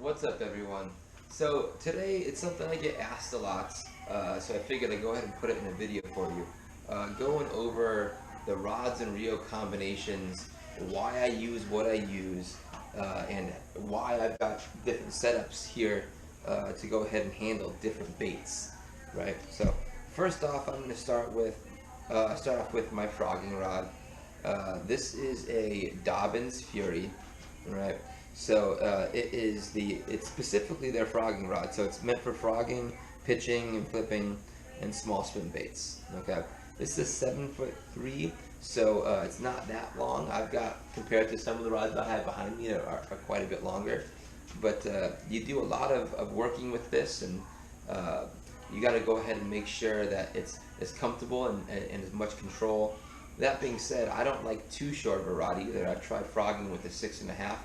What's up, everyone? So today it's something I get asked a lot, so I figured I'd go ahead and put it in a video for you. Going over the rods and reel combinations, why I use what I use, and why I've got different setups here to go ahead and handle different baits, right? So first off, I'm going to start off with my frogging rod. This is a Dobbins Fury, right? So it's specifically their frogging rod. So it's meant for frogging, pitching, and flipping, and small swim baits. Okay, this is 7'3", so it's not that long. I've got, compared to some of the rods I have behind me, that are quite a bit longer. But you do a lot of working with this, and you got to go ahead and make sure that it's comfortable and as much control. That being said, I don't like too short of a rod either. I've tried frogging with a 6.5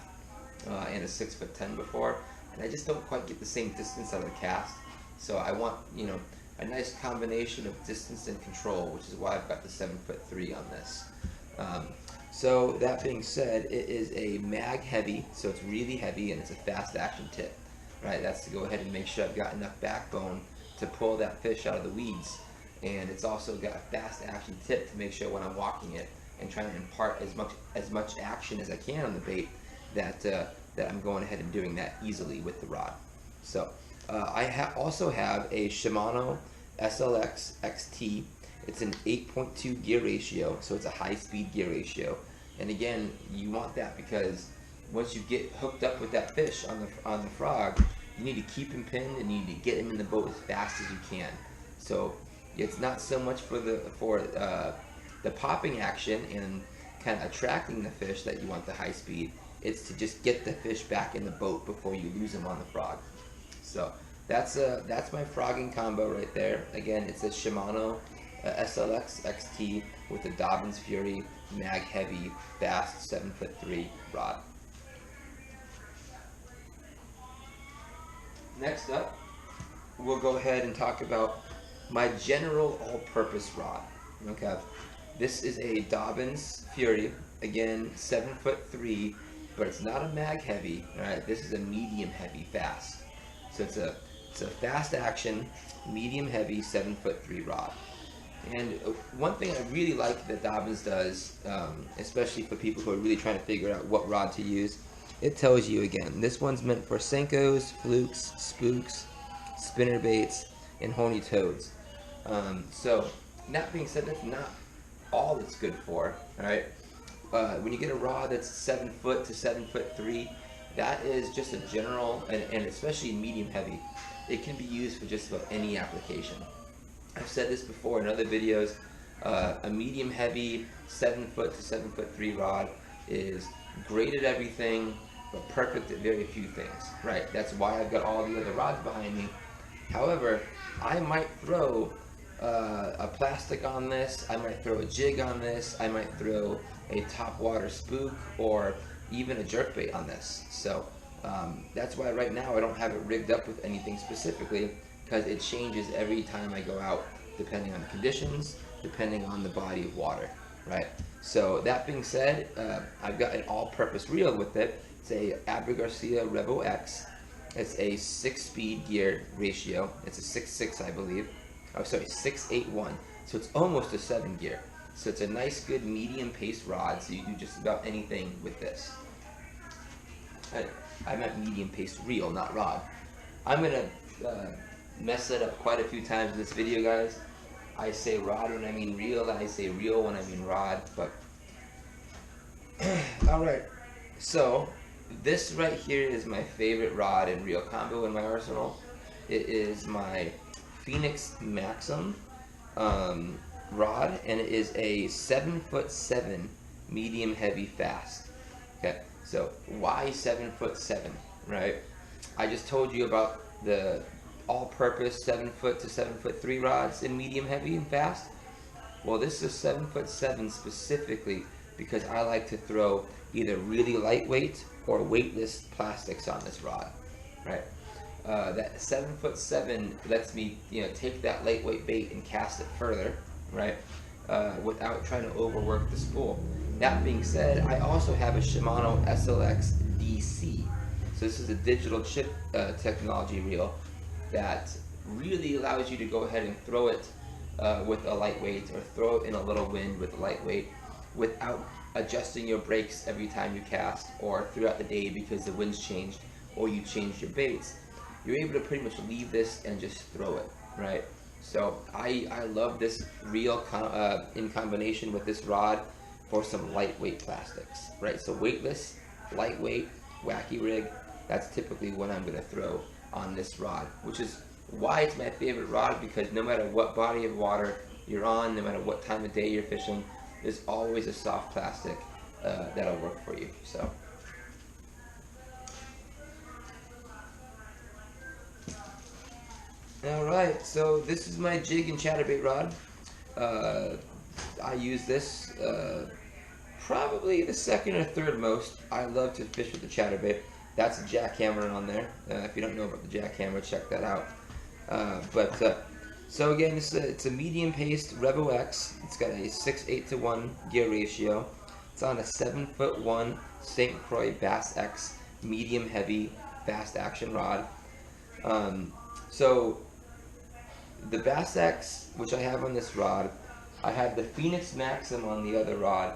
and a 6'10" before, and I just don't quite get the same distance out of the cast. So I want, a nice combination of distance and control, which is why I've got the 7'3" on this. So that being said, it is a mag heavy, so it's really heavy, and it's a fast action tip, right? That's to go ahead and make sure I've got enough backbone to pull that fish out of the weeds. And it's also got a fast action tip to make sure when I'm walking it and trying to impart as much action as I can on the bait, that I'm going ahead and doing that easily with the rod. So I also have a Shimano SLX XT. It's an 8.2 gear ratio, so it's a high-speed gear ratio. And again, you want that because once you get hooked up with that fish on the frog, you need to keep him pinned and you need to get him in the boat as fast as you can. So it's not so much for the popping action and kind of attracting the fish that you want the high speed. It's to just get the fish back in the boat before you lose him on the frog. So that's my frogging combo right there. Again, it's a Shimano SLX XT with a Dobbins Fury mag heavy fast 7'3" rod. Next up, we'll go ahead and talk about my general all-purpose rod. Okay, this is a Dobbins Fury, again 7'3", but it's not a mag heavy. All right, this is a medium heavy fast. So it's a fast action, medium heavy 7'3" rod. And one thing I really like that Dobbins does, especially for people who are really trying to figure out what rod to use, it tells you again, this one's meant for Senkos, flukes, spooks, spinner baits, and horny toads. So that being said, that's not all it's good for. All right, when you get a rod that's 7 foot to 7'3", that is just a general, and especially medium heavy, it can be used for just about any application. I've said this before in other videos. A medium heavy 7 foot to 7'3" rod is great at everything, but perfect at very few things. Right? That's why I've got all the other rods behind me. However, I might throw a plastic on this, I might throw a jig on this, I might throw a top water spook, or even a jerkbait on this. So that's why right now I don't have it rigged up with anything specifically, because it changes every time I go out, depending on the conditions, depending on the body of water, right? So that being said, I've got an all-purpose reel with it. It's a Abu Garcia Revo X. It's a 6-speed gear ratio. It's a 6.6, I believe. Oh, sorry, 6.81. So it's almost a 7 gear. So it's a nice, good medium pace rod. So you do just about anything with this. I meant medium pace reel, not rod. I'm gonna mess it up quite a few times in this video, guys. I say rod when I mean reel, and I say reel when I mean rod. But all right. So this right here is my favorite rod and reel combo in my arsenal. It is my Phoenix Maxim rod, and it is a 7'7" medium heavy fast. Okay, so why 7'7", right? I just told you about the all-purpose 7 foot to 7'3" rods in medium heavy and fast. Well, this is 7'7" specifically because I like to throw either really lightweight or weightless plastics on this rod, right? That 7'7" lets me, take that lightweight bait and cast it further, right? Without trying to overwork the spool. That being said, I also have a Shimano SLX DC. So this is a digital chip technology reel that really allows you to go ahead and throw it with a lightweight, or throw it in a little wind with a lightweight, without adjusting your brakes every time you cast, or throughout the day because the wind's changed or you changed your baits. You're able to pretty much leave this and just throw it, right? So I love this reel in combination with this rod for some lightweight plastics, right? So weightless, lightweight, wacky rig, that's typically what I'm gonna throw on this rod, which is why it's my favorite rod, because no matter what body of water you're on, no matter what time of day you're fishing, there's always a soft plastic that'll work for you. So. Alright, so this is my jig and chatterbait rod. I use this probably the second or third most. I love to fish with the chatterbait. That's a jackhammer on there. If you don't know about the jackhammer, check that out. So again, it's a medium paced Revo X. It's got a 6:8 to 1 gear ratio. It's on a 7'1" St. Croix Bass X medium heavy fast action rod. So the Bass X, which I have on this rod, I have the Phoenix Maxim on the other rod,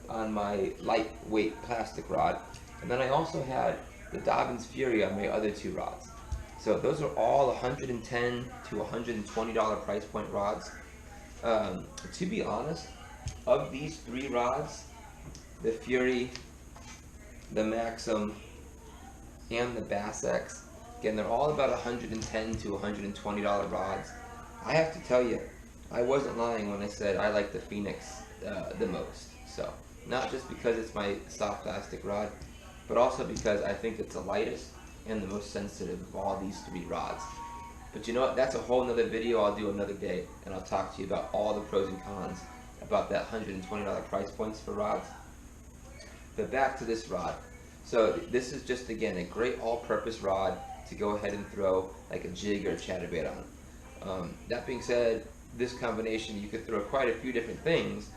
on my lightweight plastic rod, and then I also had the Dobbins Fury on my other two rods. So those are all $110 to $120 price point rods. To be honest, of these three rods, the Fury, the Maxim, and the Bass X, again, they're all about $110 to $120 rods. I have to tell you, I wasn't lying when I said I like the Phoenix the most. So, not just because it's my soft plastic rod, but also because I think it's the lightest and the most sensitive of all these three rods. But you know what, that's a whole nother video I'll do another day, and I'll talk to you about all the pros and cons about that $120 price points for rods. But back to this rod. So this is just, again, a great all-purpose rod to go ahead and throw like a jig or a chatterbait on. That being said, this combination, you could throw quite a few different things,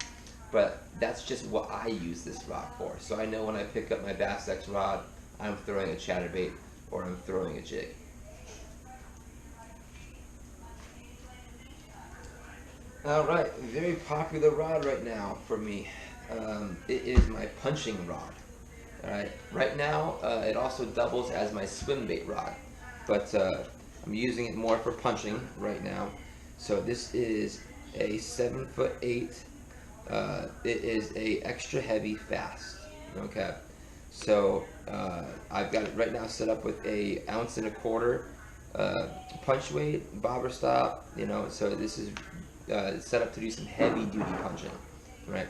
but that's just what I use this rod for. So I know when I pick up my Bass X rod, I'm throwing a chatterbait or I'm throwing a jig. Alright, very popular rod right now for me. It is my punching rod. Alright, right now it also doubles as my swim bait rod, but I'm using it more for punching right now. So this is a 7'8". It is a extra heavy fast. Okay, so I've got it right now set up with a 1.25 ounce punch weight, bobber stop. You know, so this is set up to do some heavy duty punching. Right.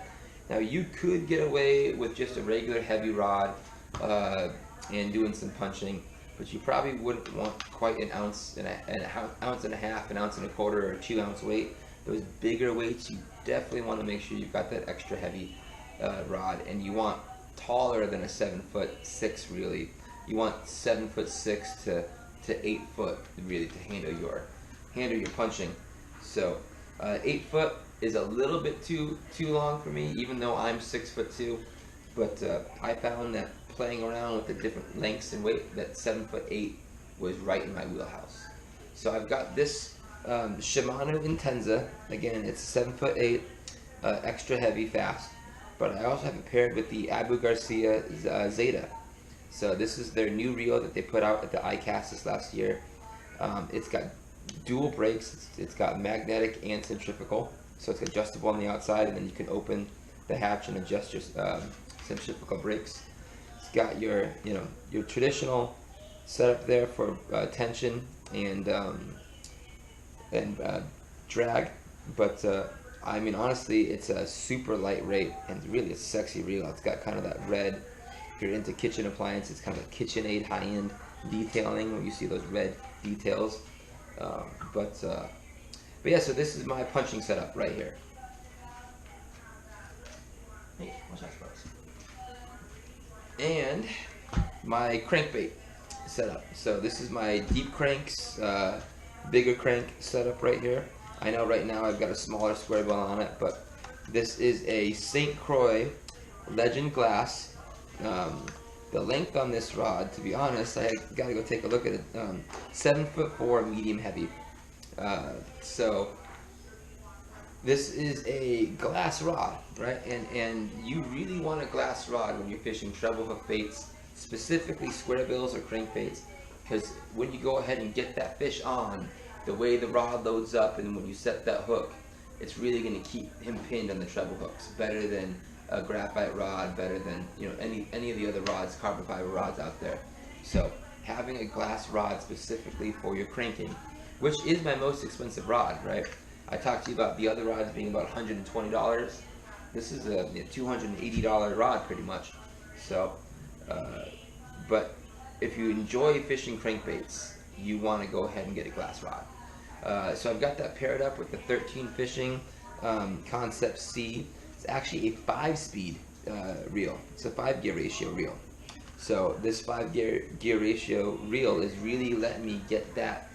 Now you could get away with just a regular heavy rod and doing some punching, but you probably wouldn't want quite an ounce and a ounce and a half, an 1.25 ounce, or 2 ounce weight. Those bigger weights, you definitely want to make sure you've got that extra heavy rod, and you want taller than a 7'6" really. You want 7'6" to 8 foot really to handle your punching. So 8 foot is a little bit too long for me, even though I'm 6'2". But I found that playing around with the different lengths and weight, that 7'8" was right in my wheelhouse. So I've got this Shimano Intenza. Again, it's 7'8", extra heavy fast. But I also have it paired with the Abu Garcia Zeta. So this is their new reel that they put out at the iCast this last year. It's got dual brakes. It's got magnetic and centrifugal. So it's adjustable on the outside, and then you can open the hatch and adjust your centrifugal brakes. It's got your traditional setup there for tension and drag, but I mean, honestly, it's a super lightweight and really a sexy reel. It's got kind of that red. If you're into kitchen appliances, it's kind of like KitchenAid high-end detailing where you see those red details. But yeah, so this is my punching setup right here. Hey, watch out, folks. And my crankbait setup. So this is my deep cranks, bigger crank setup right here. I know right now I've got a smaller square bill on it, but this is a St. Croix Legend Glass the length on this rod, to be honest, I gotta go take a look at it. 7'4", medium heavy. So this is a glass rod, right? And you really want a glass rod when you're fishing treble hook baits, specifically square bills or crankbaits, because when you go ahead and get that fish on, the way the rod loads up and when you set that hook, it's really going to keep him pinned on the treble hooks, better than a graphite rod, better than, you know, any of the other rods, carbon fiber rods out there. So having a glass rod specifically for your cranking, which is my most expensive rod, right? I talked to you about the other rods being about $120. This is a $280 rod pretty much. So, but if you enjoy fishing crankbaits, you want to go ahead and get a glass rod. So I've got that paired up with the 13 Fishing Concept C. It's actually a 5-speed reel. It's a 5-gear ratio reel. So this 5-gear ratio reel is really letting me get that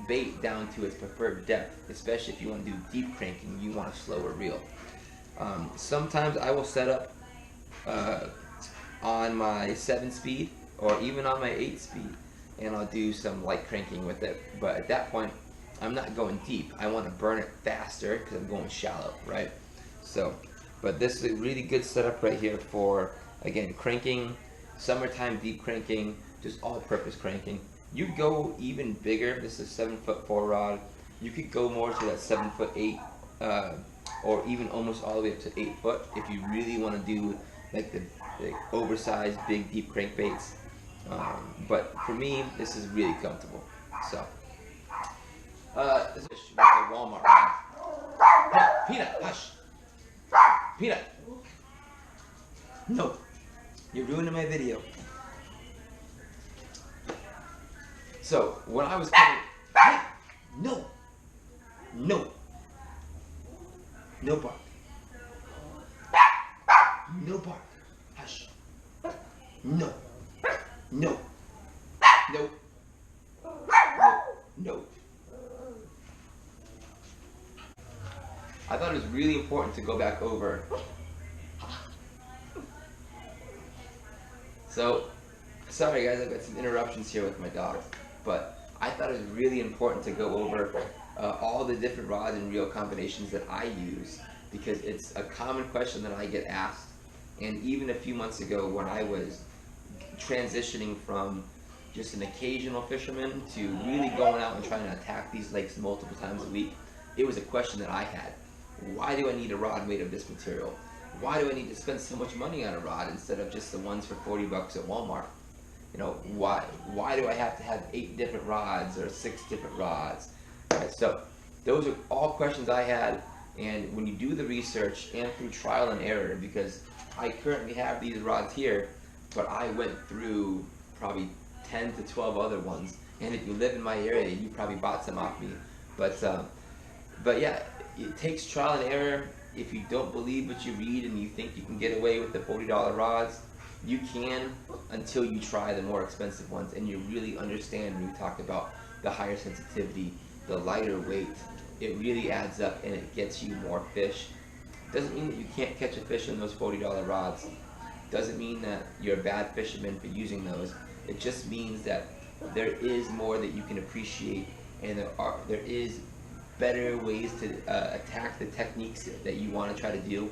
bait down to its preferred depth, especially if you want to do deep cranking, you want a slower reel. Sometimes I will set up on my 7-speed or even on my 8-speed, and I'll do some light cranking with it, but at that point I'm not going deep. I want to burn it faster because I'm going shallow, right? So, but this is a really good setup right here for, again, cranking, summertime deep cranking, just all-purpose cranking. You go even bigger. This is a 7'4" rod. You could go more to that 7'8", or even almost all the way up to 8 foot if you really want to do like the oversized, big, deep crankbaits. But for me, this is really comfortable. So, this is with the Walmart rod. Hey, Peanut, hush. Peanut. No, you're ruining my video. So, when I was coming, hey, no, no, no bark, no bark, hush, no, no, no, no. I thought it was really important to go back over. So, sorry guys, I've got some interruptions here with my dog. But I thought it was really important to go over all the different rods and reel combinations that I use, because it's a common question that I get asked. And even a few months ago when I was transitioning from just an occasional fisherman to really going out and trying to attack these lakes multiple times a week, it was a question that I had. Why do I need a rod made of this material? Why do I need to spend so much money on a rod instead of just the ones for 40 bucks at Walmart? You know, why do I have to have 8 different rods or 6 different rods? Right, so those are all questions I had, and when you do the research and through trial and error, because I currently have these rods here, but I went through probably 10 to 12 other ones, and if you live in my area, you probably bought some off me. But yeah, it takes trial and error. If you don't believe what you read and you think you can get away with the $40 rods, you can, until you try the more expensive ones and you really understand when we talk about the higher sensitivity, the lighter weight. It really adds up and it gets you more fish. Doesn't mean that you can't catch a fish in those $40 rods. Doesn't mean that you're a bad fisherman for using those. It just means that there is more that you can appreciate, and there is better ways to attack the techniques that you want to try to do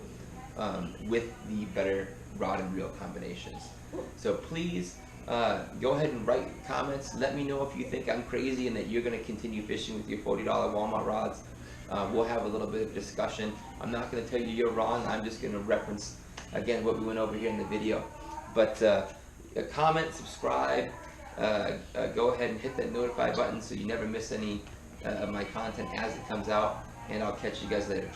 with the better rod and reel combinations. So please go ahead and write comments. Let me know if you think I'm crazy and that you're going to continue fishing with your $40 Walmart rods. We'll have a little bit of discussion. I'm not going to tell you you're wrong. I'm just going to reference again what we went over here in the video. But comment, subscribe, go ahead and hit that notify button so you never miss any of my content as it comes out, and I'll catch you guys later.